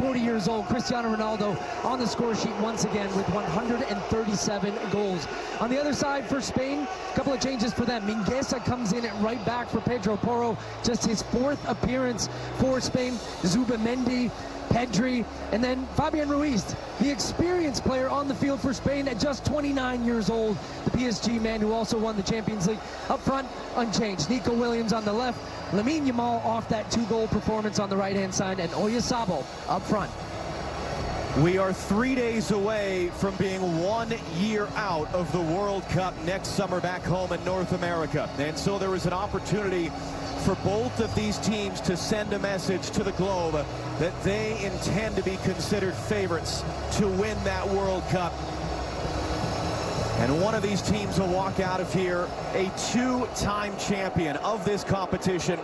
40 years old, Cristiano Ronaldo on the score sheet once again with 137 goals. On the other side for Spain, a couple of changes for them. Mingueza comes in at right back for Pedro Porro, just his 4th appearance for Spain. Zubimendi, Pedri, and then Fabian Ruiz, the experienced player on the field for Spain at just 29 years old. The PSG man who also won the Champions League. Up front, unchanged. Nico Williams on the left, Lamine Yamal off that 2-goal performance on the right-hand side, and Oyarzabal up front. We are 3 days away from being 1 year out of the World Cup next summer back home in North America. And so there is an opportunity for both of these teams to send a message to the globe that they intend to be considered favorites to win that World Cup. And one of these teams will walk out of here a 2-time champion of this competition.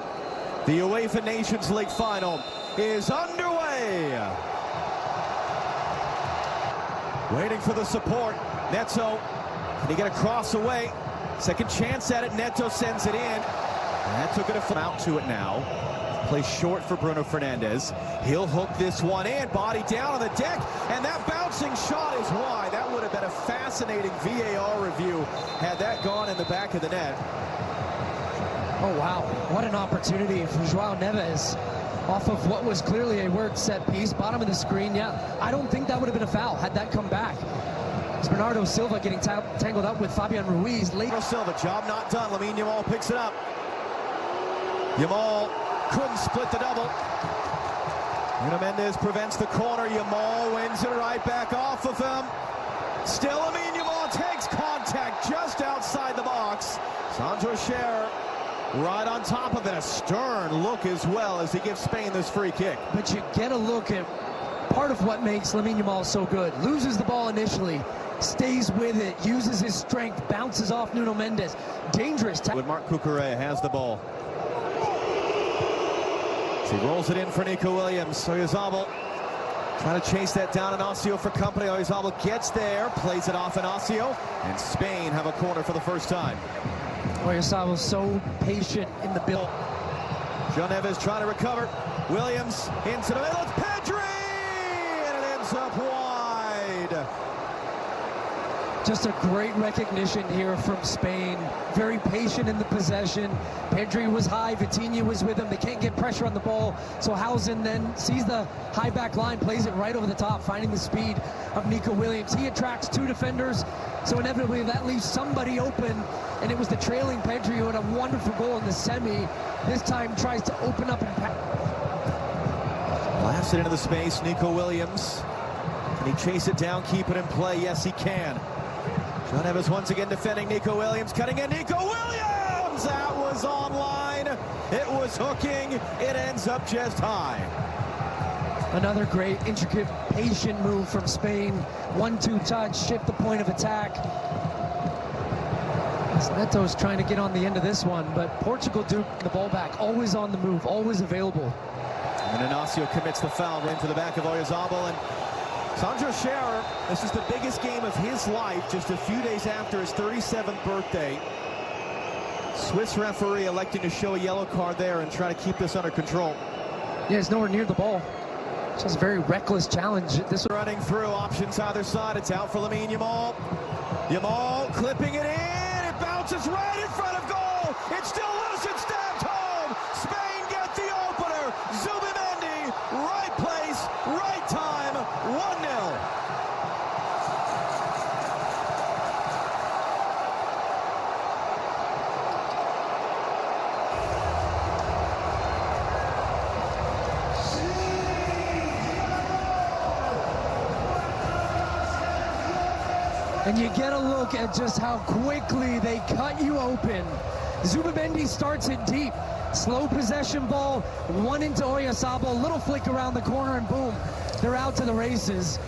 The UEFA Nations League final is underway. Waiting for the support. Neto, can he get a cross away? Second chance at it. Neto sends it in. That took it out to it now. Play short for Bruno Fernandes. He'll hook this one in. Body down on the deck. And that bouncing shot is wide. That would have been a fascinating VAR review had that gone in the back of the net. Oh, wow. What an opportunity for João Neves off of what was clearly a worked set piece. Bottom of the screen, yeah. I don't think that would have been a foul had that come back. It's Bernardo Silva getting tangled up with Fabian Ruiz. Bernardo Silva, job not done. Lamine Yamal picks it up. Yamal couldn't split the double. Nuno Mendes prevents the corner. Yamal wins it right back off of him. Still Lamine Yamal takes contact just outside the box. Sandro Scherer right on top of it. A stern look as well as he gives Spain this free kick. But you get a look at part of what makes Lamine Yamal so good. Loses the ball initially, stays with it, uses his strength, bounces off Nuno Mendes. Dangerous. When Marc Cucurella has the ball. He rolls it in for Nico Williams. Oyarzabal trying to chase that down. Inacio for company. Oyarzabal gets there, plays it off Inacio, and Spain have a corner for the first time. Oyarzabal so patient in the build. João Neves trying to recover. Williams into the middle. It's Pedri! And it ends up wide. Just a great recognition here from Spain. Very patient in the possession. Pedri was high, Vitinha was with him. They can't get pressure on the ball. So Housen then sees the high back line, plays it right over the top, finding the speed of Nico Williams. He attracts 2 defenders, so inevitably that leaves somebody open. And it was the trailing Pedri who had a wonderful goal in the semi. This time tries to open up and blasts it into the space. Nico Williams. Can he chase it down, keep it in play? Yes, he can. João Neves once again defending Nico Williams, cutting in Nico Williams! That was online. It was hooking. It ends up just high. Another great, intricate, patient move from Spain. 1-2 touch, shift the point of attack. Neto's trying to get on the end of this one, but Portugal duped the ball back. Always on the move, always available. And Inacio commits the foul into the back of Oyarzabal. And Sandro Scherer, this is the biggest game of his life, just a few days after his 37th birthday. Swiss referee electing to show a yellow card there and try to keep this under control. Yeah, he's nowhere near the ball. Just a very reckless challenge. This running through, options either side. It's out for Lamine Yamal. Yamal clipping it in. It bounces right in front of goal. It's still loose and stabbed home. Spain get the opener. Zubimendi, right place, right time. 1-0. And you get a look at just how quickly they cut you open. Zubimendi starts it deep. Slow possession ball, one into Oyarzabal, a little flick around the corner, and boom, they're out to the races.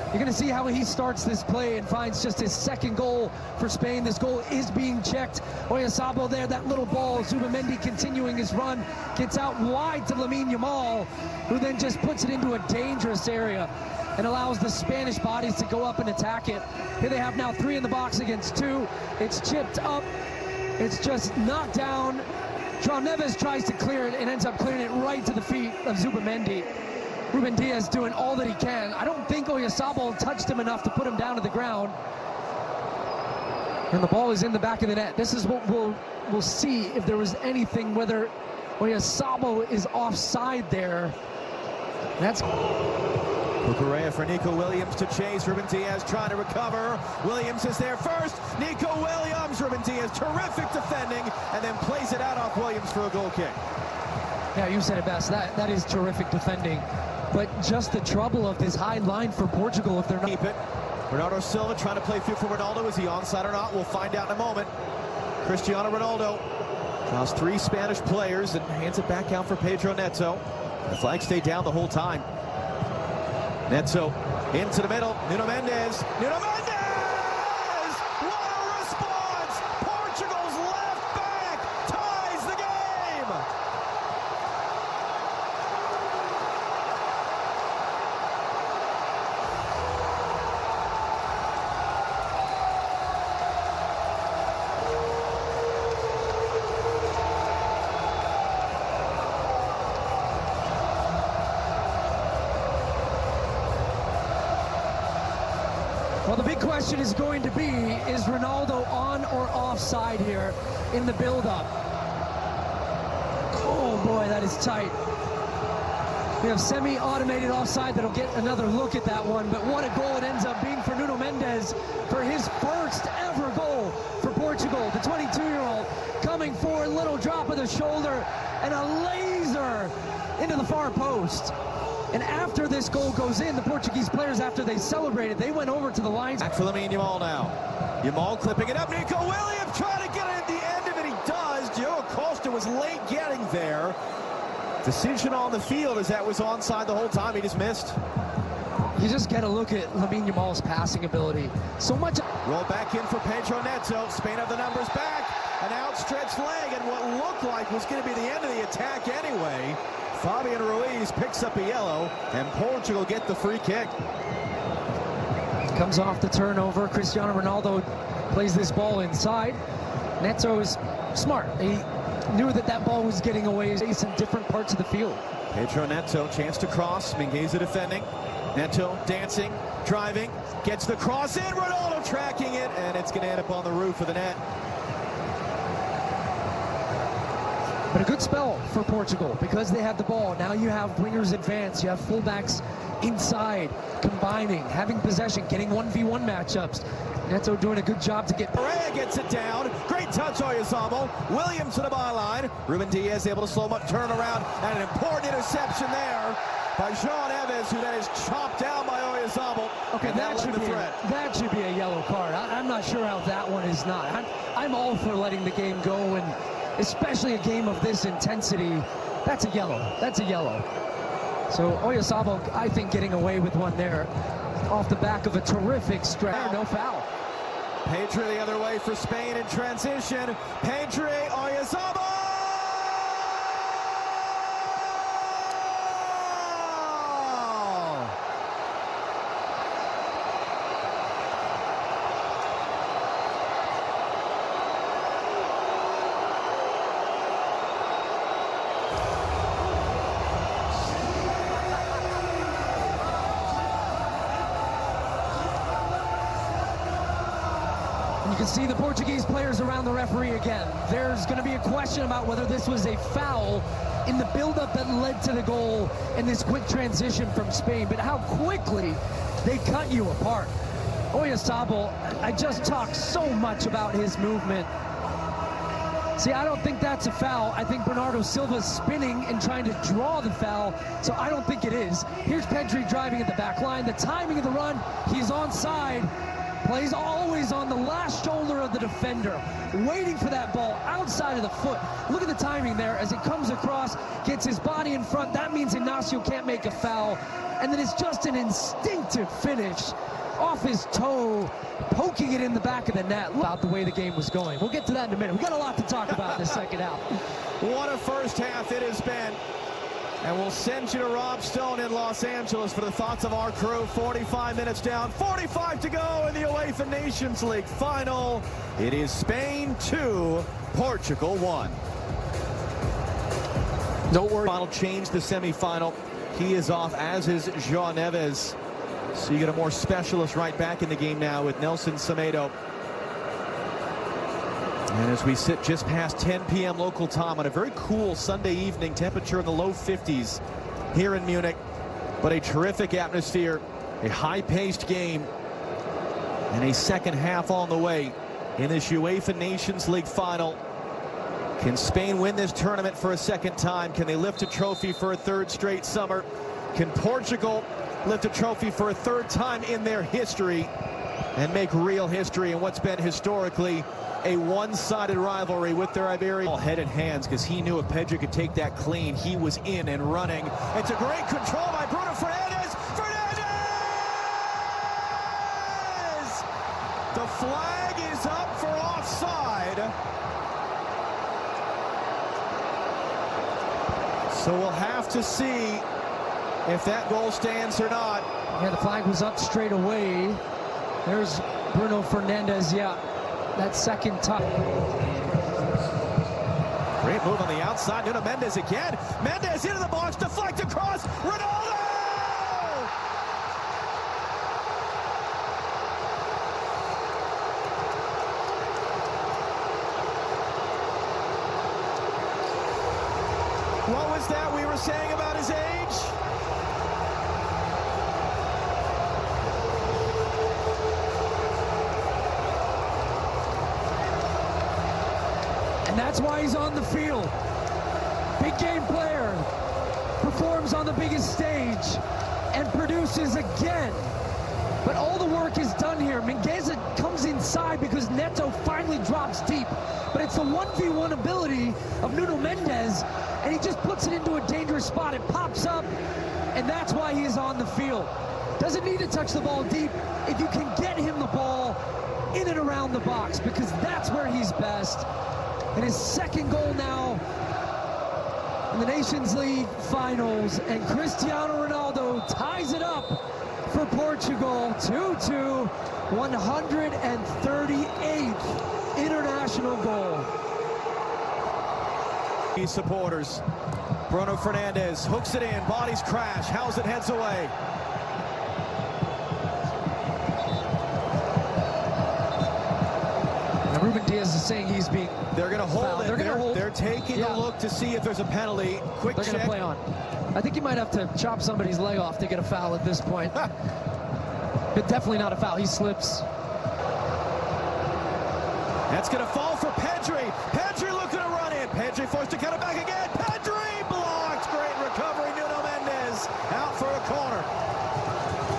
You're going to see how he starts this play and finds just his 2nd goal for Spain. This goal is being checked. Oyarzabal there, that little ball. Zubimendi continuing his run, gets out wide to Lamine Yamal, who then just puts it into a dangerous area and allows the Spanish bodies to go up and attack it. Here they have now 3 in the box against 2. It's chipped up. It's just knocked down. João Neves tries to clear it and ends up clearing it right to the feet of Zubimendi. Ruben Dias doing all that he can. I don't think Oyarzabal touched him enough to put him down to the ground. And the ball is in the back of the net. This is what we'll see if there was anything, whether Oyarzabal is offside there. That's Cucurella for Nico Williams to chase. Ruben Dias trying to recover. Williams is there first. Nico Williams. Ruben Dias, terrific defending, and then plays it out off Williams for a goal kick. Yeah, you said it best. That is terrific defending. But just the trouble of this high line for Portugal if they're not. Keep it. Bernardo Silva trying to play through for Ronaldo. Is he onside or not? We'll find out in a moment. Cristiano Ronaldo draws 3 Spanish players and hands it back out for Pedro Neto. The flag stayed down the whole time. Neto into the middle. Nuno Mendes. Nuno Mendes! What a response! Portugal's left back ties the game! Well, the big question is going to be, is Ronaldo on or offside here in the build-up? Oh boy, that is tight. We have semi-automated offside that'll get another look at that one, but what a goal it ends up being for Nuno Mendes for his first ever goal for Portugal. The 22-year-old coming forward, little drop of the shoulder, and a laser into the far post. And after this goal goes in, the Portuguese players, after they celebrated, they went over to the lines. Back for Lamine Yamal now. Yamal clipping it up. Nico Williams trying to get it at the end of it. He does. Diogo Costa was late getting there. Decision on the field as that was onside the whole time. He just missed. You just get a look at Lamine Yamal's passing ability. So much. Roll back in for Pedro Neto. Spain have the numbers back. An outstretched leg and what looked like was going to be the end of the attack anyway. Fabian Ruiz picks up a yellow, and Portugal get the free kick. Comes off the turnover. Cristiano Ronaldo plays this ball inside. Neto is smart. He knew that that ball was getting away in different parts of the field. Pedro Neto, chance to cross. Mingueza defending. Neto dancing, driving, gets the cross in. Ronaldo tracking it, and it's going to end up on the roof of the net. But a good spell for Portugal because they have the ball. Now you have wingers advance. You have fullbacks inside, combining, having possession, getting 1v1 matchups. Neto doing a good job to get. Correa gets it down. Great touch, Oyarzabal. Williams to the byline. Ruben Dias able to slow him up, turn around, and an important interception there by Jean Neves, who then is chopped down by Oyarzabal. Okay, that should be a yellow card. I'm not sure how that one is not. I'm all for letting the game go, and especially a game of this intensity. That's a yellow. That's a yellow. So Oyarzabal, I think, getting away with one there off the back of a terrific stretch. No foul. Pedri the other way for Spain in transition. Pedri, Oyarzabal! You can see the Portuguese players around the referee again. There's going to be a question about whether this was a foul in the buildup that led to the goal and this quick transition from Spain, but how quickly they cut you apart. Oyarzabal, I just talked so much about his movement. See, I don't think that's a foul. I think Bernardo Silva's spinning and trying to draw the foul, so I don't think it is. Here's Pedri driving at the back line. The timing of the run, he's onside. Plays always on the last shoulder of the defender, waiting for that ball outside of the foot. Look at the timing there as it comes across, gets his body in front. That means Ignacio can't make a foul. And then it's just an instinctive finish off his toe, poking it in the back of the net. About the way the game was going. We'll get to that in a minute. We've got a lot to talk about in the second half. What a first half it has been. And we'll send you to Rob Stone in Los Angeles for the thoughts of our crew. 45 minutes down, 45 to go in the UEFA Nations League final. It is Spain 2, Portugal 1. Don't worry. Final change the semifinal. He is off, as is João Neves. So you get a more specialist right back in the game now with Nelson Semedo. And as we sit just past 10 p.m. local time on a very cool Sunday evening, temperature in the low 50s here in Munich, but a terrific atmosphere, a high-paced game, and a second half on the way in this UEFA Nations League final. Can Spain win this tournament for a second time? Can they lift a trophy for a third straight summer? Can Portugal lift a trophy for a third time in their history and make real history in what's been historically a one-sided rivalry with their Iberian headed hands, because he knew if Pedri could take that clean, he was in and running. It's a great control by Bruno Fernandes. Fernandes! The flag is up for offside. So we'll have to see if that goal stands or not. Yeah, the flag was up straight away. There's Bruno Fernandes, yeah. That second time. Great move on the outside. Nuno Mendes again. Mendes into the box, deflect across. Ronaldo! What was that we were saying about his age? And that's why he's on the field. Big game player, performs on the biggest stage, and produces again. But all the work is done here. Mingueza comes inside because Neto finally drops deep. But it's the 1v1 ability of Nuno Mendes, and he just puts it into a dangerous spot. It pops up, and that's why he is on the field. Doesn't need to touch the ball deep if you can get him the ball in and around the box, because that's where he's best. And his second goal now in the Nations League finals, and Cristiano Ronaldo ties it up for Portugal. 2-2, 138th international goal. Supporters, Bruno Fernandes hooks it in, bodies crash, Howsett heads away. Now Ruben Diaz is saying he's being They're going to hold fouled. it. They're going to hold. They're taking a look to see if there's a penalty. Quick They're check. going to play on. I think you might have to chop somebody's leg off to get a foul at this point. But definitely not a foul. He slips. That's going to fall for Pedri. Pedri looking to run in. Pedri forced to cut it back again. Pedri blocked. Great recovery. Nuno Mendes out for a corner.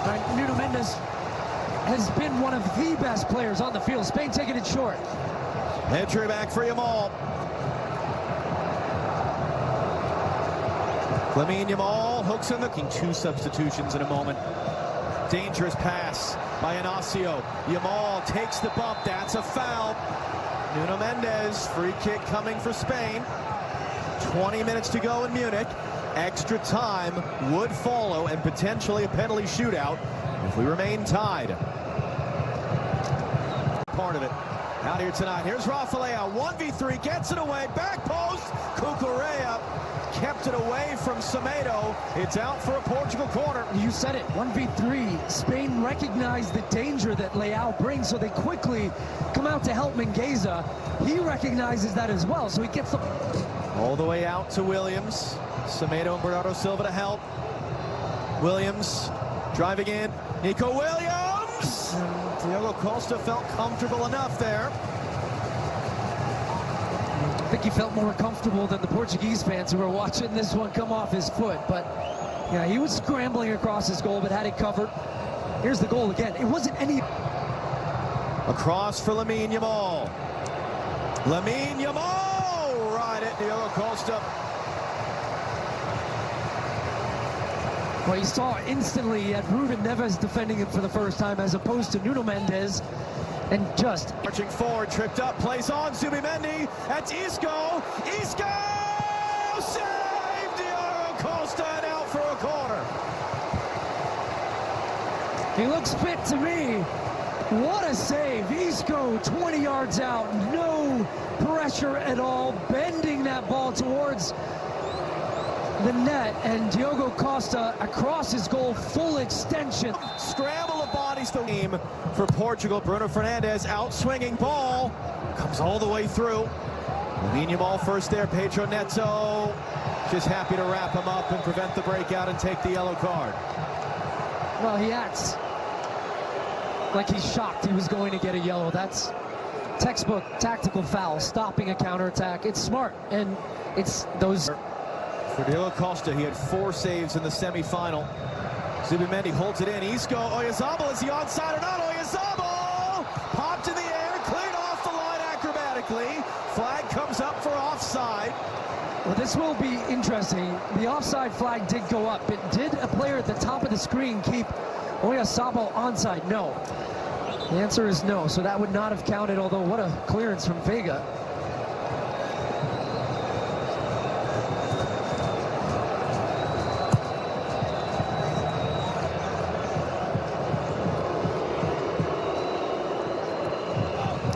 Right, Nuno Mendes has been one of the best players on the field. Spain taking it short. Pedri back for Yamal. Lamine Yamal hooks in the... Two substitutions in a moment. Dangerous pass by Inacio. Yamal takes the bump. That's a foul. Nuno Mendes, free kick coming for Spain. 20 minutes to go in Munich. Extra time would follow, and potentially a penalty shootout if we remain tied. Part of it. Out here tonight. Here's Rafael. 1v3. Gets it away. Back post. Cucurella kept it away from Semedo. It's out for a Portugal corner. You said it, 1v3. Spain recognized the danger that Leao brings, so they quickly come out to help Mingueza. He recognizes that as well, so he gets the... All the way out to Williams. Semedo and Bernardo Silva to help. Williams driving in. Nico Williams! And Diogo Costa felt comfortable enough there. I think he felt more comfortable than the Portuguese fans who were watching this one come off his foot. But yeah, he was scrambling across his goal, but had it covered. Here's the goal again. It wasn't any... Across for Lamine Yamal. Lamine Yamal! Right at Diogo Costa. Well, you saw instantly he had Ruben Neves defending him for the first time, as opposed to Nuno Mendes. And just marching forward, tripped up, plays on Zubimendi. That's Isco. Isco saved Diogo Costa, and out for a corner. He looks fit to me. What a save. Isco 20 yards out, no pressure at all, bending that ball towards the net, and Diogo Costa across his goal, full extension. Scramble of bodies the team for Portugal. Bruno Fernandes out swinging ball. Comes all the way through. Lamine Yamal first there. Pedro Neto just happy to wrap him up and prevent the breakout and take the yellow card. Well, he acts like he's shocked he was going to get a yellow. That's textbook tactical foul, stopping a counterattack. It's smart, and it's those. For Diogo Costa, he had 4 saves in the semi-final. Zubimendi holds it in. Isco, Oyarzabal, is he onside or not? Oyarzabal popped in the air, cleared off the line acrobatically. Flag comes up for offside. Well, this will be interesting. The offside flag did go up, but did a player at the top of the screen keep Oyarzabal onside? No. The answer is no, so that would not have counted, although what a clearance from Vega.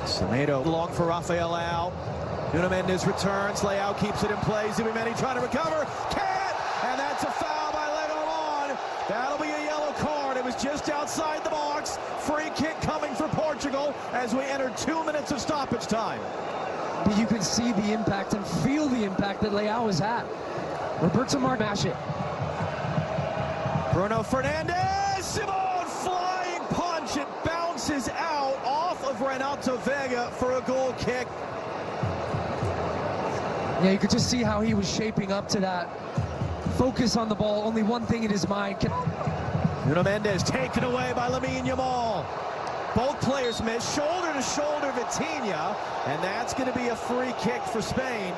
Semedo long for Rafael Leao. Nuno Mendes returns. Leao keeps it in play. Zubimendi trying to recover. Can't! And that's a foul by Lenormand. That'll be a yellow card. It was just outside the box. Free kick coming for Portugal as we enter 2 minutes of stoppage time. But you can see the impact and feel the impact that Leao has had. Roberto Martinez. Bruno Fernandes. Simon flying punch. It bounces out off of Renato Vega for a goal kick. Yeah, you could just see how he was shaping up to that. Focus on the ball, only one thing in his mind. Nuno Mendes taken away by Lamine Yamal. Both players miss, shoulder to shoulder Vitinha, and that's going to be a free kick for Spain.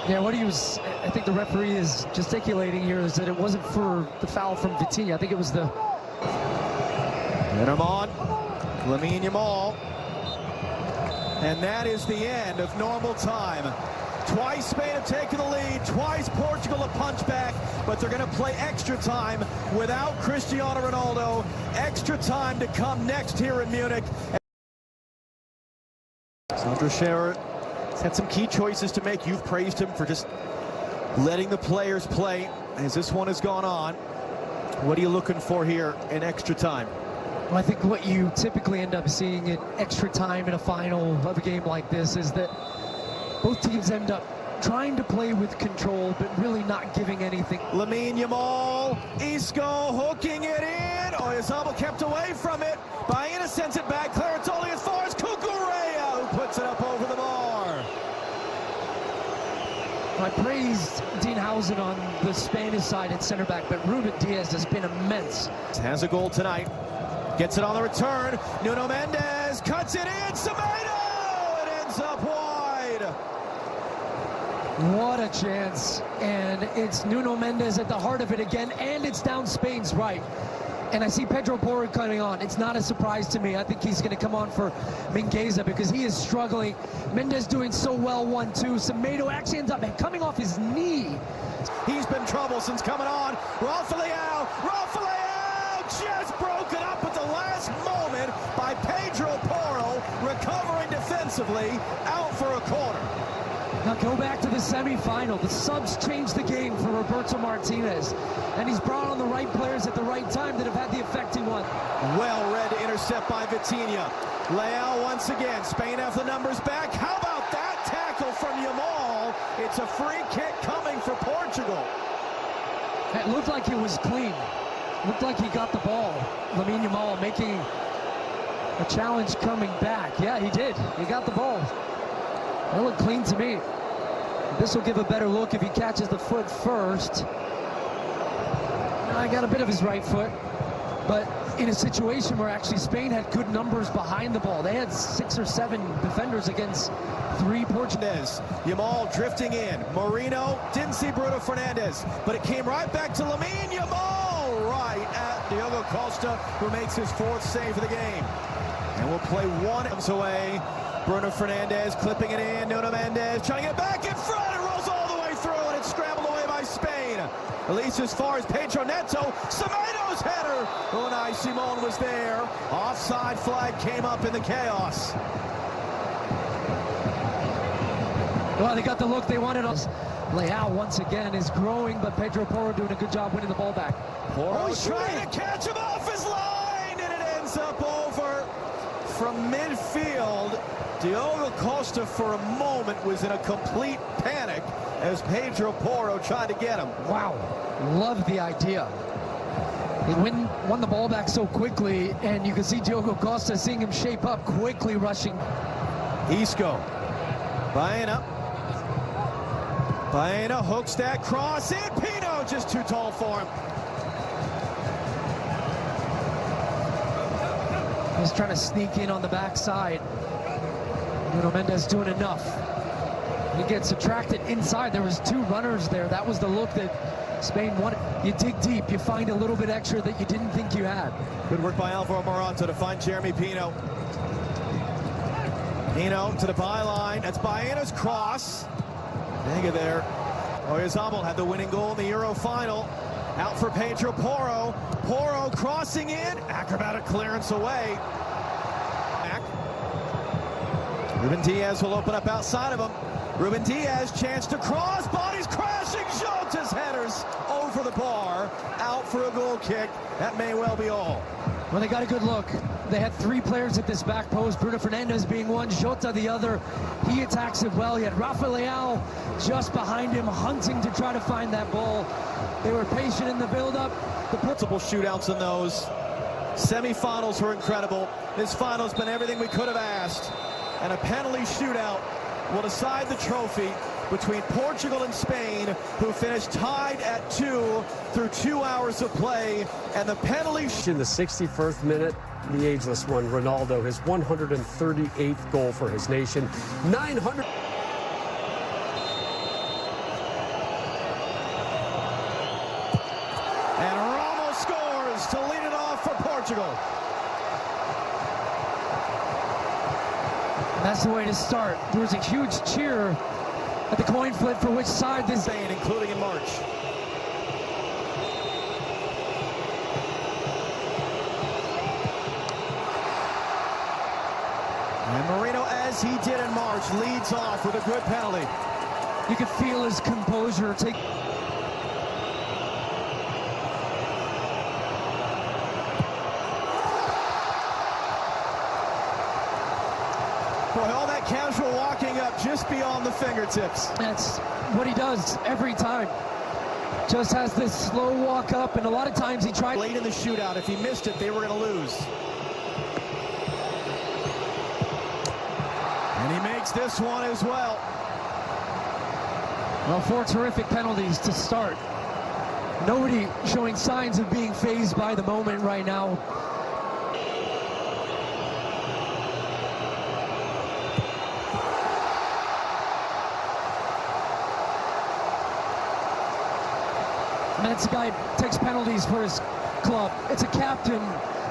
Yeah, what he was, I think the referee is gesticulating here is that it wasn't for the foul from Vitinha. I think it was the... Renato, Lamine Yamal. And that is the end of normal time. Twice Spain have taken the lead, twice Portugal have punched back, but they're going to play extra time without Cristiano Ronaldo. Extra time to come next here in Munich. Sandro Scherer has had some key choices to make. You've praised him for just letting the players play as this one has gone on. What are you looking for here in extra time? Well, I think what you typically end up seeing in extra time in a final of a game like this is that both teams end up trying to play with control, but really not giving anything. Lamine Yamal, Isco hooking it in. Oyarzabal kept away from it. Baena sends it back. Clearance only as far as Cucurella, who puts it up over the bar. I praised Dean Housen on the Spanish side at center back, but Ruben Diaz has been immense. Has a goal tonight. Gets it on the return. Nuno Mendes cuts it in. Semedo! It ends up wide. What a chance. And it's Nuno Mendes at the heart of it again, and it's down Spain's right. And I see Pedro Porro coming on. It's not a surprise to me. I think he's going to come on for Mingueza because he is struggling. Mendes doing so well 1-2. Semedo actually ends up coming off his knee. He's been trouble since coming on. Rafa Leao just broken up at the last moment by Pedro Porro, recovering defensively, out for a corner. Now go back to the semi-final. The subs changed the game for Roberto Martinez, and he's brought on the right players at the right time that have had the effect he wants. Well read intercept by Vitinha. Leao once again. Spain have the numbers back. How about that tackle from Yamal? It's a free kick coming for Portugal. It looked like it was clean. Looked like he got the ball. Lamine Yamal making a challenge coming back. Yeah, he did. He got the ball. That looked clean to me. This will give a better look if he catches the foot first. I got a bit of his right foot, but in a situation where actually Spain had good numbers behind the ball. They had 6 or 7 defenders against 3 Portuguese. Yamal drifting in. Moreno didn't see Bruno Fernandes, but it came right back to Lamine Yamal. Right at Diogo Costa, who makes his 4th save of the game. And we'll play one away. Bruno Fernandes clipping it in. Nuno Mendes trying to get back in front. It rolls all the way through, and it's scrambled away by Spain. At least as far as Pedro Neto. Semedo's header. Unai Simon was there. Offside flag came up in the chaos. Well, they got the look they wanted. Leao once again is growing, but Pedro Porro doing a good job winning the ball back. Porro's trying to catch him off his line, and it ends up over from midfield. Diogo Costa for a moment was in a complete panic as Pedro Porro tried to get him. Wow, love the idea. He won the ball back so quickly, and you can see Diogo Costa seeing him shape up, quickly rushing. Isco, Baena hooks that cross in. Pino just too tall for him. He's trying to sneak in on the backside. Nuno Mendes doing enough. He gets attracted inside. There was two runners there. That was the look that Spain wanted. You dig deep, you find a little bit extra that you didn't think you had. Good work by Alvaro Morata to find Jeremy Pino. Pino to the byline. That's Baena's cross. Dang it there. Oyarzabal had the winning goal in the Euro final. Out for Pedro Porro. Porro crossing in. Acrobatic clearance away. Ruben Diaz will open up outside of him. Ruben Diaz, chance to cross. Bodies crashing. Jota's headers over the bar. Out for a goal kick. That may well be all. Well, they got a good look. They had three players at this back post. Bruno Fernandes being one, Jota the other. He attacks it well. He had Rafa Leao just behind him, hunting to try to find that ball. They were patient in the build-up. The multiple shootouts in those semifinals were incredible. This final's been everything we could have asked. And a penalty shootout will decide the trophy between Portugal and Spain, who finished tied at 2 through 2 hours of play. And the penalty in the 61st minute, the ageless one, Ronaldo, his 138th goal for his nation. 900. And Ramos scores to lead it off for Portugal. That's the way to start. There was a huge cheer at the coin flip for which side this, including in March. And Marino, as he did in March, leads off with a good penalty. you could feel his composure take. Boy, all that casual walking up just beyond the fingertips. That's what he does every time. Just has this slow walk up, and a lot of times he tried. Late in the shootout, if he missed it, they were going to lose. And he makes this one as well. Well, 4 terrific penalties to start. Nobody showing signs of being fazed by the moment right now. That's a guy takes penalties for his club. It's a captain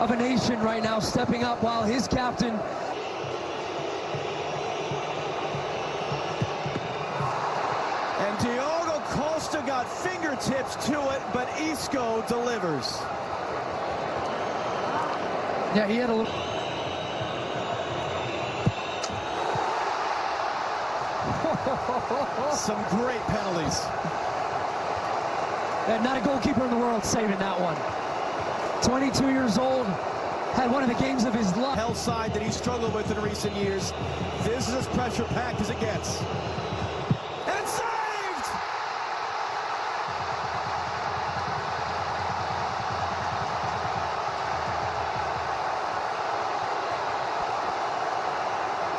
of a nation right now stepping up while his captain. And Diogo Costa got fingertips to it, but Isco delivers. Yeah, he had a little. Some great penalties. Not a goalkeeper in the world saving that one. 22 years old, had one of the games of his life. Hell side that he struggled with in recent years. This is as pressure-packed as it gets. And it's saved!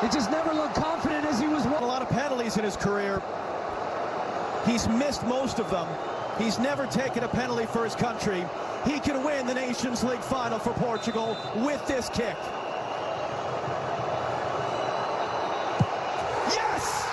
He just never looked confident as he was. A lot of penalties in his career. He's missed most of them. He's never taken a penalty for his country. He can win the Nations League final for Portugal with this kick. Yes!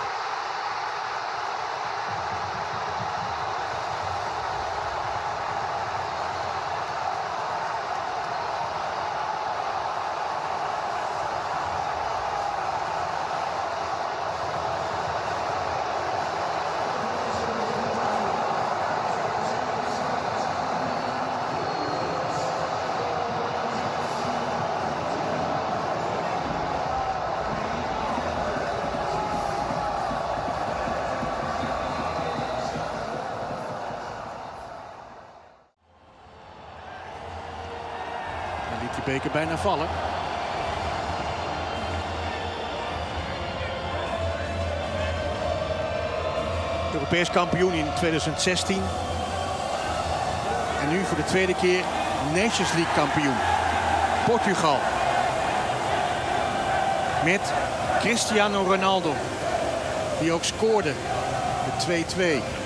liet die beker bijna vallen. Europees kampioen in 2016. En nu voor de tweede keer Nations League kampioen. Portugal. Met Cristiano Ronaldo. Die ook scoorde. De 2-2.